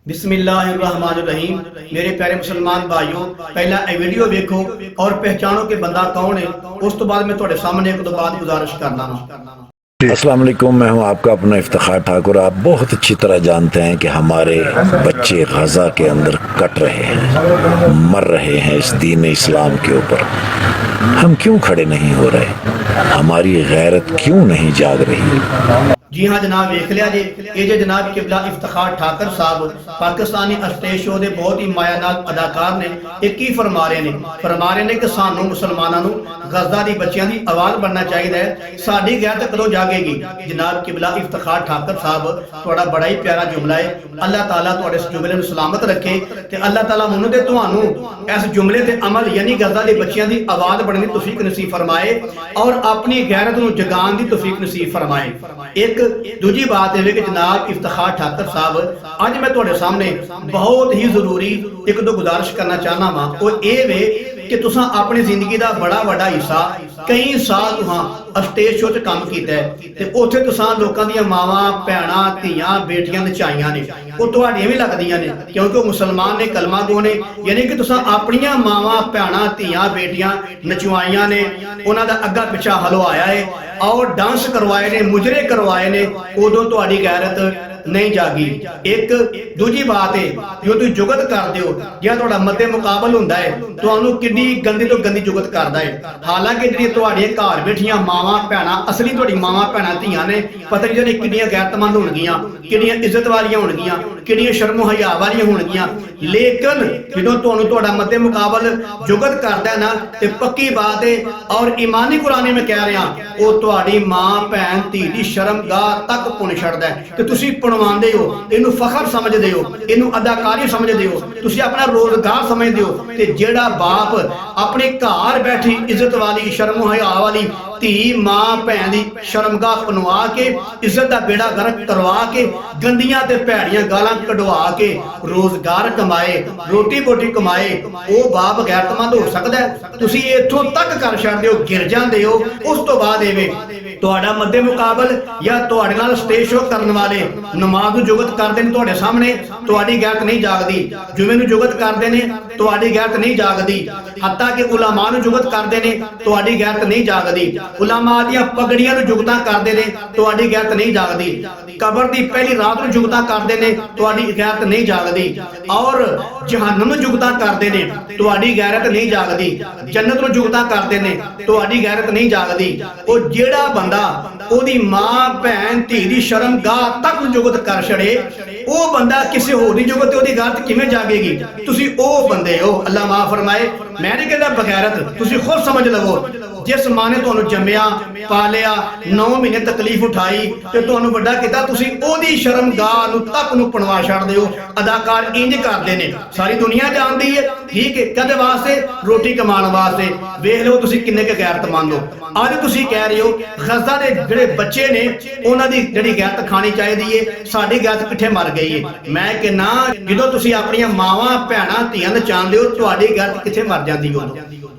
बिस्मिल्लाहिर्रहमानिर्रहीम। मेरे प्यारे मुसलमान भाइयों, पहला ये वीडियो देखो और पहचानो कि बंदा कौन है। उस तो बाद मैं थोड़े सामने एक दो बात गुजारिश करना वा। अस्सलाम वालेकुम, मैं हूं आपका अपना इफ्तिखार ठाकुर। आप बहुत अच्छी तरह जानते हैं कि हमारे बच्चे गजा के अंदर कट रहे हैं, मर रहे हैं इस दीन इस्लाम के ऊपर। हम क्यों खड़े नहीं हो रहे? हमारी गैरत क्यों नहीं जाग रही? जी हाँ जनाब, वेख लिया जी, ये जो जनाब किबला इफ्तिखार ठाकर साहब पाकिस्तानी स्टेज शो के बहुत ही माया नाल अदाकार ने एक ही फरमा रहे ने कि सानू मुसलमानों नू गजा दी बच्चियां दी आवाज बनना चाहिए है। साडी गैरत कदों जागेगी? जनाब किबला इफ्तिखार ठाकर साहब तुहाडा बड़ा ही प्यारा जुमला है। अल्लाह ताला तुहाडे इस जुमले नू सलामत रखे ते अल्लाह ताला मुन्नू ते तुहानू इस जुमले ते अमल यानी गजा दी बच्चियां दी आवाज बनने दी तौफीक नसीब फरमाए और अपनी गैरत नू जगान दी तौफीक नसीब फरमाए। एक दूजी बात है कि जनाब इफ्तिखार ठाकर साहब आज मैं तुहाडे सामने बहुत ही जरूरी एक दो गुजारिश करना चाहना वा। वो ये वे कि तुसां अपनी जिंदगी का बड़ा बड़ा हिस्सा कई साल तुहां स्टेज शो च काम कीता है ते उत्थे तुसां लोकां दियां मावां भैणां धीआं बेटियां नचाईयां ने। वो तुहाडियां भी लगदियां ने क्योंकि मुसलमान ने कलमा गो ने, यानी कि तुसां अपनियां मावां भैणां धीआं बेटियां नचवाईयां ने, उन्हां दा अग्गा पिछा हलवाया है और डांस करवाए ने, मुजरे करवाए ने। उदों तुहाडी गैरत नहीं जागी। एक दूजी बात है जो तुम जुगत करते हो या तुहाडा मद्दे मुकाबल हुंदा है तुहानू किड्डी गंदी तो गंदी जुगत करदा है। हालांकि जिहड़ियां तुहाडे घर बैठियां मावां भैणां असली तुहाडी मावां भैणां धीआं ने, पता नहीं किड्डियां गैरतमंद होणगियां, किड्डियां इज्जत वालियां होणगियां, किड्डियां शर्मो हया वालियां होणगियां। लेकिन जदों तुहानू तुहाडा मद्दे मुकाबल जुगत करदा है ना ते पक्की बात है और ईमानी कुरानी में कह रहा वो तुहाडी मां भैन धी दी शर्मगाह तक पुन छड्डदा है ते तुसीं मनवांदे हो, इनू फखर समझदे हो, इनू अदाकारी समझदे हो, तुसीं अपना रोजगार समझदे हो। ते जेड़ा बाप अपने घर बैठी इज्जत वाली शर्म हया वाली धी मां भैन दी शर्मगाह पनवा के इज्जत दा बेड़ा गर्क करवा के गंदियां ते भैड़ियां गालां कढवा के रोजगार कमाए, रोटी बोटी कमाए, वो बाप गैरतमंद हो सकदा है? तुसीं इत्थों तक कर छड्डदे हो, गिर जांदे हो। उस तो बाद एवें तुहाडा मद्दे मुकाबल या तुहाडे नाल स्टेज शो करन वाले नमाज नूं जुगत करदे ने तुहाडे सामने, तुहाडी गैरत नहीं जागदी। जुमे नूं जुगत करदे ने, तुहाडी गैरत नहीं जागदी। हत्ता कि उलमा नूं जुगत करदे ने, तुहाडी गैरत नहीं जागदी। उलमा दियां पगड़ियां नूं जुगतां करदे ने, तुहाडी गैरत नहीं जागदी। कबर दी पहली रात नूं जुगतां करदे ने, तुहाडी गैरत नहीं जागदी। और जहन्नम नूं जुगतां करदे ने, तुहाडी गैरत नहीं जागदी। जन्नत नूं जुगतां करदे ने, तुहाडी गैरत नहीं जागदी। ओ जेड़ा बंदा ओदी मां भैन धी दी शर्मगाह तक जुगत कर छड़े, वो बंदा किसी होर दी जुगत ते ओदी गैरत किवें जागेगी? तुसीं ओ बंदे हो, अल्लाह माफ फरमाए, मैं नहीं कहता बगैरत, तुसीं खुद समझ लवो। जिस मां ने तुहानू जम्मिया पालिया 9 महीने तकलीफ उठाई ते तुहानू वड्डा कीता, तुसीं ओदी शर्मगाह नू तक नू पनवा छड्डदे हो। अदाकार इंज करदे ने, सारी दुनिया जानदी है, ठीक है, कदे वास्ते? रोटी कमाण वास्ते। वेख लो तुसीं किन्ने के गैरतमंद हो। अज तुसीं कह रहे हो गजा दे जिहड़े बच्चे ने उन्हां दी जिहड़ी गैरत खानी चाहिदी है, साडी गैरत कित्थे मर गई है? मैं कहना जदों तुसीं अपणियां मावां भैणां धीआं नचांदे हो, तुहाडी गैरत कित्थे मर जांदी हो?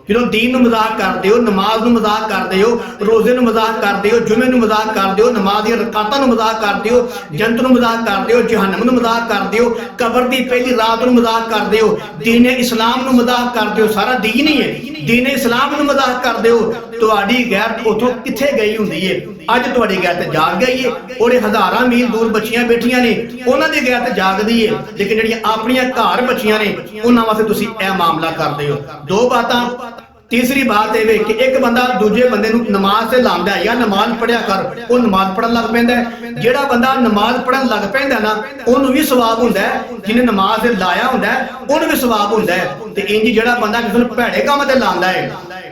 जो दीन नूं मजाक करते हो, नमाज नूं मजाक करते हो, रोजे नूं मजाक करते हो, जुमे नूं मजाक करते हो, नमाज दी रकातां नूं मजाक करते हो, जन्नत नूं मजाक करते हो, जहन्नम नूं मजाक करते हो, कबर दी पहली रात नूं मजाक करते हो, दीन इस्लाम नूं मजाक करते हो। सारा दीन ही है, दीन इस्लाम नूं मजाक करते हो। तुहाडी गैरत उथों कित्थे गई हुंदी है? अज तुहाडी गैरत जाग गई है और हज़ारां मील दूर बच्चियां बैठियां ने, उन्हां दी गैरत जागदी है। लेकिन जिहड़ियां अपनियां घर बच्चियां ने उन्हां वास्ते तुसीं इह मामला करदे हो। दो बातां। तीसरी बात यह कि एक बंदा दूजे बंदे नूं नमाज से लांदा है या नमाज पढ़िया कर, वो नमाज पढ़न लग पैंदा है। जिहड़ा बंदा नमाज पढ़न लग पैंदा ना, उन्होंने भी सवाब हुंदा है, जिन्हें नमाज से लाया हुंदा है उन्होंने भी सवाब हुंदा है। ते इंज जिहड़ा बंदा किसी नूं भैड़े काम ते लांदा है,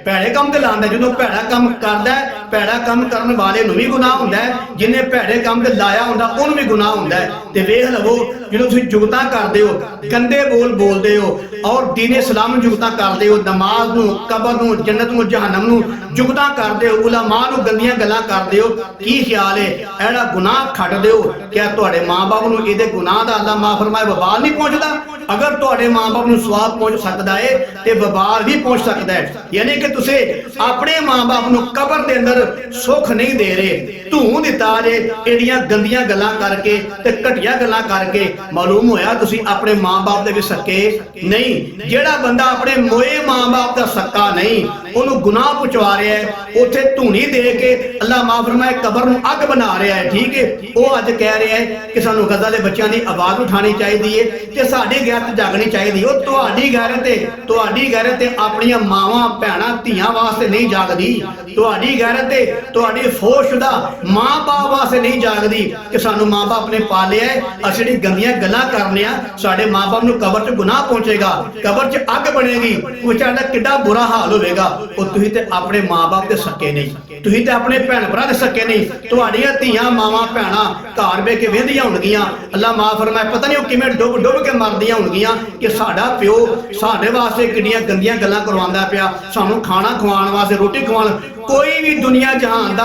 भैड़े काम ते लांदा, जदों भैड़ा काम करदा है, भैड़ा काम करन वाले नूं भी गुनाह हुंदा है, जिन्हें भैड़े काम ते लाया हुंदा उन्होंने भी गुनाह हुंदा है। ते वेख लवो जदों तुसीं जुगतां करदे हो, गंदे बोल बोलदे हो और दीन इस्लाम नूं जुगतां करदे हो, नमाज नूं ਕਬਰ ਨੂੰ, ਜੰਨਤ ਨੂੰ, ਜਹਨਮ ਨੂੰ ਜੁਗਤਾਂ ਕਰਦੇ ਹੋ, ਉਲਮਾ ਨੂੰ ਗੰਦੀਆਂ ਗੱਲਾਂ ਕਰਦੇ ਹੋ। ਕੀ ਖਿਆਲ ਹੈ ਇਹਦਾ ਗੁਨਾਹ ਖੱਟ ਦਿਓ? ਕਿਆ ਤੁਹਾਡੇ ਮਾਂ-ਬਾਪ ਨੂੰ ਇਹਦੇ ਗੁਨਾਹ ਦਾ ਅੱਲਾਹ ਮਾਫ ਫਰਮਾਏ ਵਬਾਲ ਨਹੀਂ ਪਹੁੰਚਦਾ? ਅਗਰ ਤੁਹਾਡੇ ਮਾਂ-ਬਾਪ ਨੂੰ ਸਵਾਬ ਪਹੁੰਚ ਸਕਦਾ ਹੈ ਤੇ ਵਬਾਲ ਵੀ ਪਹੁੰਚ ਸਕਦਾ ਹੈ। ਯਾਨੀ ਕਿ ਤੁਸੀਂ ਆਪਣੇ ਮਾਂ-ਬਾਪ ਨੂੰ ਕਬਰ ਦੇ ਅੰਦਰ ਸੁੱਖ ਨਹੀਂ ਦੇ ਰਹੇ, ਧੂੰ ਦਿੱਤਾ ਜੇ ਇਹਦੀਆਂ ਗੰਦੀਆਂ ਗੱਲਾਂ ਕਰਕੇ ਤੇ ਘਟੀਆ ਗੱਲਾਂ ਕਰਕੇ। ਮਾਲੂਮ ਹੋਇਆ ਤੁਸੀਂ ਆਪਣੇ ਮਾਂ-ਬਾਪ ਦੇ ਵੀ ਸੱਕੇ ਨਹੀਂ। ਜਿਹੜਾ ਬੰਦਾ ਆਪਣੇ ਮੋਏ ਮਾਂ-ਬਾਪ ਦਾ ਸੱਕਾ ਨਹੀਂ, ਉਹਨੂੰ ਗੁਨਾਹ ਪਹੁੰਚਵਾ ਰਿਹਾ ਹੈ, ਉੱਥੇ ਧੂਣੀ ਦੇ ਕੇ ਅੱਲਾਹ ਮਾਫ ਫਰਮਾਏ ਕਬਰ ਨੂੰ ਅੱਗ ਬਣਾ ਰਿਹਾ ਹੈ। ਠੀਕ ਹੈ, ਉਹ ਅੱਜ ਕਹਿ ਰਿਹਾ ਹੈ ਕਿ ਸਾਨੂੰ ਗਜ਼ਾ ਦੇ ਬੱਚਿਆਂ ਦੀ ਆਵਾਜ਼ ਉਠਾਣੀ ਚਾਹੀਦੀ ਹੈ ਤੇ ਸਾਡੀ ਗੈਰਤ ਜਾਗਣੀ ਚਾਹੀਦੀ। ਉਹ ਤੁਹਾਡੀ ਗੈਰਤ ਤੇ ਆਪਣੀਆਂ ਮਾਵਾਂ ਭੈਣਾਂ ਧੀਆਂ ਵਾਸਤੇ ਨਹੀਂ ਜਾਗਦੀ। ਤੁਹਾਡੀ ਗੈਰਤ ਤੇ ਤੁਹਾਡੀ ਫੋਸ਼ਦਾ ਮਾਂ-ਬਾਪ ਵਾਸਤੇ ਨਹੀਂ ਜਾਗਦੀ ਕਿ ਸਾਨੂੰ ਮਾਂ-ਬਾਪ ਨੇ ਪਾਲਿਆ, ਅਸੀਂ ਜਿਹੜੀ ਗੰਦੀਆਂ ਗੱਲਾਂ ਕਰਨੇ ਆ ਸਾਡੇ ਮਾਂ-ਬਾਪ ਨੂੰ ਕਬਰ 'ਚ ਗੁਨਾਹ ਪਹੁੰਚੇਗਾ, ਕਬਰ 'ਚ ਅੱਗ ਬਣੇਗੀ, ਉਹ ਵਿਚਾਰਾ ਕਿੱਡਾ ਬੁਰਾ ਹਾਲ ਹੋਵੇਗਾ। ਉਹ ਤੁਸੀਂ ਤੇ ਆਪਣੇ ਮਾਂ-ਬਾਪ ਦੇ ਸੱਕੇ ਨਹੀਂ, ਤੁਸੀਂ ਤੇ ਆਪਣੇ ਭੈਣ ਭਰਾ ਦੇ ਸੱਕੇ ਨਹੀਂ। ਤੁਹਾਡੀਆਂ ਧੀਆਂ ਮਾਵਾਂ ਭੈਣਾਂ ਘਰ ਬਹਿ ਕੇ ਵਹਿੰਦੀਆਂ ਹੋਣਗੀਆਂ, ਅੱਲਾਹ ਮਾਫ ਫਰਮਾਏ ਪਤਾ ਨਹੀਂ ਉਹ ਕਿਵੇਂ ਡੁੱਬ ਕੇ ਮਰਦੀਆਂ ਹੋਣਗੀਆਂ ਕਿ ਸਾਡਾ ਪਿਓ ਸਾਡੇ ਵਾਸਤੇ ਕਿੰਨੀਆਂ ਗੰਦੀਆਂ ਗੱਲਾਂ ਕਰਵਾਉਂਦਾ ਪਿਆ, ਸਾਨੂੰ ਖਾਣਾ ਖਵਾਉਣ ਵਾਸਤੇ, ਰੋਟੀ ਖਵਾਉਣ। ਕੋਈ ਵੀ ਦੁਨੀਆ ਜਹਾਨ ਦਾ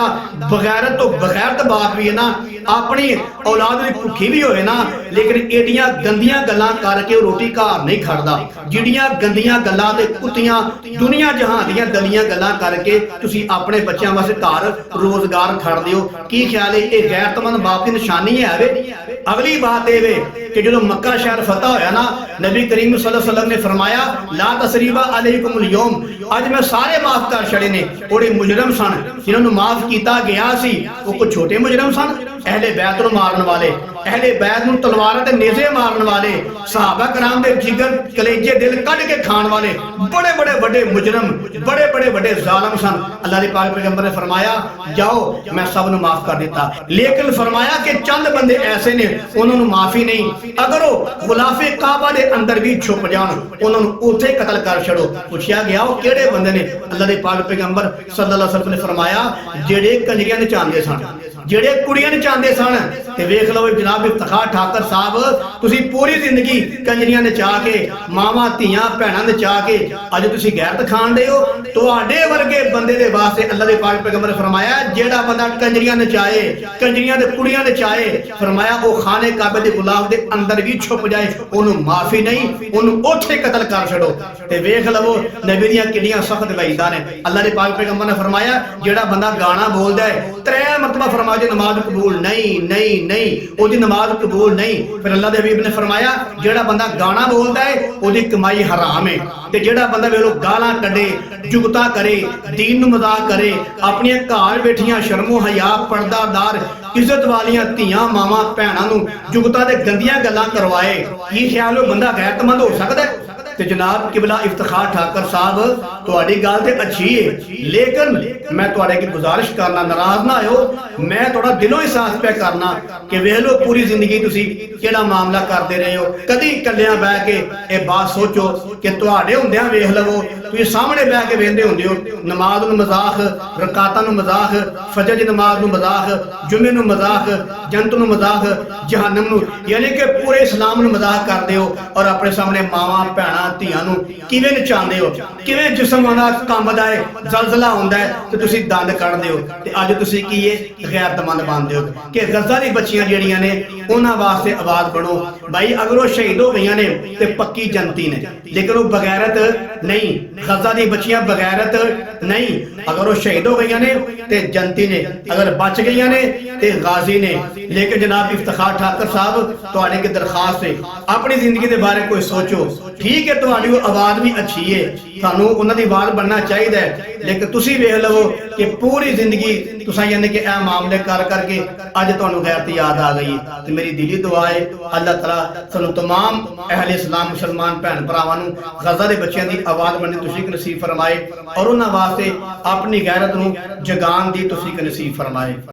ਬਗੈਰਤ ਤੋਂ ਬਗੈਰਤ ਬਾਪ ਵੀ ਹੈ ਨਾ, ਆਪਣੀ ਔਲਾਦ ਦੀ ਭੁੱਖੀ ਵੀ ਹੋਏ ਨਾ, ਲੇਕਿਨ ਏਡੀਆਂ ਗੰਦੀਆਂ ਗੱਲਾਂ ਕਰਕੇ ਉਹ ਰੋਟੀ ਘਰ ਨਹੀਂ ਖੜਦਾ। ਜਿਹੜੀਆਂ ਗੰਦੀਆਂ ਗੱਲਾਂ ਤੇ ਕੁੱਤੀਆਂ ਦੁਨੀਆ ਜਹਾਨ ਦੀਆਂ ਗੰਦੀਆਂ ਗੱਲਾਂ ਕਰਕੇ ਤੁਸੀਂ ਆਪਣੇ ਬੱਚਿਆਂ ਵਾਸਤੇ ਘਰ ਰੋਜ਼ਗਾਰ ਖੜਦੇ ਹੋ। ਕੀ ਖਿਆਲ ਹੈ ਇਹ ਗੈਰਤਮੰਦ ਬਾਪ ਦੀ ਨਿਸ਼ਾਨੀ ਹੈ ਵੇ? ਅਗਲੀ ਬਾਤ ਇਹ ਵੇ ਕਿ ਜਦੋਂ ਮੱਕਾ ਸ਼ਹਿਰ ਫਤਹ ਹੋਇਆ ਨਾ, ਨਬੀ ਕਰੀਮ ਸੱਲੱਲਾਹੁ ਅਲੈहि ਵਸੱਲਮ ਨੇ ਫਰਮਾਇਆ ਲਾ ਤਸਰੀਬਾ ਅਲੈਕੁਮ ਅਲ-ਯੌਮ, ਅੱਜ ਮੈਂ ਸਾਰੇ ਮਾਫ ਕਰ ਛੜੇ ਨੇ। ਉਹਦੇ ਮੁਜਰਮ ਸਨ ਜਿਨ੍ਹਾਂ ਨੂੰ ਮਾਫ ਕੀਤਾ ਗਿਆ ਸੀ, ਉਹ ਕੁਝ ਛੋਟੇ ਮੁਜਰਮ ਸਨ, ਅਹਿਲੇ ਬੈਤ ਨੂੰ ਮਾਰਨ ਵਾਲੇ, ਅਹਿਲੇ ਬੈਤ ਨੂੰ ਤਲਵਾਰਾਂ ਤੇ ਨੇਜ਼ੇ ਮਾਰਨ ਵਾਲੇ, ਸਹਾਬਾ ਕਰਾਮ ਦੇ ਜਿਗਰ ਕਲੇਜੇ ਦਿਲ ਕੱਢ ਕੇ ਖਾਣ ਵਾਲੇ ਬੜੇ ਬੜੇ ਵੱਡੇ ਮੁਜਰਮ, ਬੜੇ ਬੜੇ ਵੱਡੇ ਜ਼ਾਲਮ ਸਨ। ਅੱਲਾਹ ਦੇ ਪਾਕ ਪੈਗੰਬਰ ਨੇ ਫਰਮਾਇਆ ਜਾਓ ਮੈਂ ਸਭ ਨੂੰ ਮਾਫ ਕਰ ਦਿੱਤਾ, ਲੇਕਿਨ ਫਰਮਾਇਆ ਕਿ ਚੰਦ ਬੰਦੇ ਐਸੇ ਨੇ ਉਹਨਾਂ ਨੂੰ ਮਾਫੀ ਨਹੀਂ। ਅਗਰ ਉਹ ਗੁਲਾਫੇ ਕਾਬਾ ਦੇ ਅੰਦਰ ਵੀ ਛੁਪ ਜਾਣ ਉਹਨਾਂ ਨੂੰ ਉੱਥੇ ਕਤਲ ਕਰ ਛੜੋ। ਪੁੱਛਿਆ ਗਿਆ ਉਹ ਕਿਹੜੇ ਬੰਦੇ ਨੇ? ਅੱਲਾਹ ਦੇ ਪਾਕ ਪੈਗੰਬਰ ਸੱਲੱਲਾਹੁ ਅਲੈहि ਵਸੱਲਮ ਨੇ ਫਰਮਾਇਆ ਜਿਹੜੇ ਕੰਜਰੀਆਂ ਨਚਾਉਂਦੇ ਸਨ, ਜਿਹੜੇ ਕੁੜੀਆਂ ਨਚਾਉਂਦੇ ਸਨ। ਤੇ ਵੇਖ ਲਓ ਜਨਾਬ ਇਫਤਖਾਰ ਠਾਕਰ ਸਾਹਿਬ, ਤੁਸੀਂ ਪੂਰੀ ਜ਼ਿੰਦਗੀ ਕੰਜਰੀਆਂ ਨਚਾ ਕੇ, ਮਾਵਾਂ ਧੀਆਂ ਭੈਣਾਂ ਨਚਾ ਕੇ ਅੱਜ ਤੁਸੀਂ ਗੈਰਤ ਖਾਂਦੇ ਹੋ। ਤੁਹਾਡੇ ਵਰਗੇ ਬੰਦੇ ਦੇ ਵਾਸਤੇ ਅੱਲਾਹ ਦੇ ਪਾਕ ਪੈਗੰਬਰ ਨੇ ਫਰਮਾਇਆ ਜਿਹੜਾ ਬੰਦਾ ਕੰਜਰੀਆਂ ਨਚਾਏ, ਕੰਜਰੀਆਂ ਦੇ ਕੁੜੀਆਂ ਨਚਾਏ, ਫਰਮਾਇਆ ਉਹ ਖਾਨੇ ਕਾਬੇ ਦੇ ਗੁਲਾਮ ਦੇ ਅੰਦਰ ਵੀ ਛੁਪ ਜਾਏ, ਉਹਨੂੰ ਮਾਫੀ ਨਹੀਂ, ਉਹਨੂੰ ਉੱਥੇ ਕਤਲ ਕਰ ਛੱਡੋ। ਤੇ ਵੇਖ ਲਵੋ ਨਬੀ ਦੀਆਂ ਕਿੰਨੀਆਂ ਸਖਤ ਵਈਦਾਂ ਨੇ। ਅੱਲਾਹ ਦੇ ਪਾਕ ਪੈਗੰਬਰ ਨੇ ਫਰਮਾਇਆ ਜਿਹੜਾ ਬੰਦਾ ਗਾਣਾ ਬੋਲਦਾ ਹੈ 3 ਮਰਤਬਾ ਫਰਮਾਇਆ ਨਮਾਜ਼ ਕਬੂਲ ਨਹੀਂ, ਨਹੀਂ ਨਹੀਂ, ਉਹਦੀ ਨਮਾਜ਼ ਕਬੂਲ ਨਹੀਂ। ਫਿਰ ਅੱਲਾਹ ਦੇ ਹਬੀਬ ਨੇ ਫਰਮਾਇਆ ਜਿਹੜਾ ਬੰਦਾ ਗਾਣਾ ਬੋਲਦਾ ਹੈ ਉਹਦੀ ਕਮਾਈ ਹਰਾਮ ਹੈ। ਤੇ ਜਿਹੜਾ ਬੰਦਾ ਵੇਖੋ ਗਾਲਾਂ ਕੱਢੇ, ਜੁਗਤਾ ਕਰੇ, ਦੀਨ ਨੂੰ ਮਜ਼ਾਕ ਕਰੇ, ਆਪਣੀਆਂ ਘਰ ਬੈਠੀਆਂ ਸ਼ਰਮੋ ਹਯਾ ਪਰਦਾਦਾਰ ਇੱਜ਼ਤ ਵਾਲੀਆਂ ਧੀਆਂ ਮਾਵਾਂ ਭੈਣਾਂ ਨੂੰ ਜੁਗਤਾ ਤੇ ਗੰਦੀਆਂ ਗੱਲਾਂ ਕਰਵਾਏ, ਕੀ ਖਿਆਲ ਉਹ ਬੰਦਾ ਗੈਰਤਮੰਦ ਹੋ ਸਕਦਾ ਹੈ? ਤੇ ਜਨਾਬ ਕਿਬਲਾ ਇਫਤਖਾਰ ਠਾਕਰ ਸਾਹਿਬ ਤੁਹਾਡੀ ਗੱਲ ਤੇ ਅੱਛੀ ਹੈ, ਲੇਕਿਨ ਮੈਂ ਤੁਹਾਡੇ ਕੀ ਗੁਜ਼ਾਰਿਸ਼ ਕਰਨਾ, ਨਾਰਾਜ਼ ਨਾ ਆਇਓ, ਮੈਂ ਤੁਹਾਡਾ ਦਿਲੋਂ ਅਹਿਸਾਸ ਪਿਆ ਕਰਨਾ ਕਿ ਵੇਖ ਲਓ ਪੂਰੀ ਜ਼ਿੰਦਗੀ ਤੁਸੀਂ ਕਿਹੜਾ ਮਾਮਲਾ ਕਰਦੇ ਰਹੇ ਹੋ। ਕਦੀ ਇਕੱਲਿਆਂ ਬਹਿ ਕੇ ਇਹ ਬਾਤ ਸੋਚੋ ਕਿ ਤੁਹਾਡੇ ਹੁੰਦਿਆਂ ਵੇਖ ਲਵੋ ਤੁਸੀਂ ਸਾਹਮਣੇ ਬਹਿ ਕੇ ਵੇਖਦੇ ਹੁੰਦੇ ਹੋ ਨਮਾਜ਼ ਨੂੰ ਮਜ਼ਾਕ, ਰਕਾਤਾਂ ਨੂੰ ਮਜ਼ਾਕ, ਫਜਰ ਦੀ ਨਮਾਜ਼ ਨੂੰ ਮਜ਼ਾਕ, ਜੁਮੇ ਨੂੰ ਮਜ਼ਾਕ, ਜੰਨਤ ਨੂੰ ਮਜ਼ਾਕ, ਜਹੰਨਮ ਨੂੰ, ਯਾਨੀ ਕਿ ਪੂਰੇ ਇਸਲਾਮ ਨੂੰ ਮਜ਼ਾਕ ਕਰਦੇ ਹੋ ਔਰ ਆਪਣੇ ਸਾਹਮਣੇ ਮਾਵਾਂ ਭੈਣਾਂ ਧੀਆਂ ਨੂੰ ਕਿਵੇਂ ਨਚਾਉਂਦੇ ਹੋ, ਕਿਵੇਂ ਜਿਸਮ ਦਾ ਕੰਬਦਾ ਹੈ, ਜ਼ਲਜ਼ਲਾ ਹੁੰਦਾ ਹੈ ਤੇ ਤੁਸੀਂ ਦੰਦ ਕੱਢਦੇ ਹੋ। ਤੇ ਅੱਜ ਤੁਸੀਂ ਕੀ ਹੈ ਗੈਰਤਮੰਦ ਬਣਦੇ ਹੋ ਕਿ ਗਜ਼ਾ ਦੀ ਬੱਚੀਆਂ ਜਿਹੜੀਆਂ ਨੇ ਉਹਨਾਂ ਵਾਸਤੇ ਆਵਾਜ਼ ਬਣੋ। ਭਾਈ ਅਗਰ ਉਹ ਸ਼ਹੀਦ ਹੋ ਗਈਆਂ ਨੇ ਤੇ ਪੱਕੀ ਜੰਤੀ ਨੇ, ਲੇਕਿਨ ਉਹ ਬਗੈਰਤ ਨਹੀਂ। ਗਜ਼ਾ ਦੀ ਬੱਚੀਆਂ ਬਗੈਰਤ ਨਹੀਂ, ਅਗਰ ਉਹ ਸ਼ਹੀਦ ਹੋ ਗਈਆਂ ਨੇ ਤੇ ਜੰਤੀ ਨੇ, ਅਗਰ ਬਚ ਗਈਆਂ ਨੇ ਤੇ ਗਾਜ਼ੀ ਨੇ। ਲੇਕਿਨ ਜਨਾਬ ਇਫਤਖਾਰ ਠਾਕਰ ਸਾਹਿਬ ਤੁਹਾਡੇ ਕੀ ਦਰਖਾਸਤ ਹੈ ਆਪਣੀ ਜ਼ਿੰਦਗੀ ਦੇ ਬਾਰੇ ਕੋਈ ਸੋਚੋ। ਠੀਕ ਹੈ ਤੁਹਾਡੀ ਉਹ ਆਵਾਜ਼ ਵੀ ਅੱਛੀ ਹੈ, ਤੁਹਾਨੂੰ ਉਹਨਾਂ ਦੀ ਆਵਾਜ਼ ਬਣਨਾ ਚਾਹੀਦਾ ਹੈ, ਲੇਕਿਨ ਤੁਸੀਂ ਵੇਖ ਲਵੋ ਕਿ ਪੂਰੀ ਜ਼ਿੰਦਗੀ ਤੁਸੀਂ ਯਾਨੀ ਕਿ ਇਹ ਮਾਮਲੇ ਕਰ ਕਰਕੇ ਅੱਜ ਤੁਹਾਨੂੰ ਗੈਰਤ ਯਾਦ ਆ ਗਈ। ਤੇ ਮੇਰੀ ਦਿਲੀ ਦੁਆ ਹੈ ਅੱਲਾਹ ਤਾਲਾ ਸਾਨੂੰ तमाम ਅਹਿਲੇ ਇਸਲਾਮ ਮੁਸਲਮਾਨ ਭੈਣ ਭਰਾਵਾਂ ਨੂੰ ਗਜ਼ਾ ਦੇ ਬੱਚਿਆਂ ਦੀ ਆਵਾਜ਼ ਬਣਨ ਦੀ ਤੌਫੀਕ ਨਸੀਬ ਫਰਮਾਏ ਔਰ ਉਹਨਾਂ ਵਾਸਤੇ ਆਪਣੀ ਗੈਰਤ ਨੂੰ ਜਗਾਉਣ ਦੀ ਤੌਫੀਕ ਨਸੀਬ ਫਰਮਾਏ।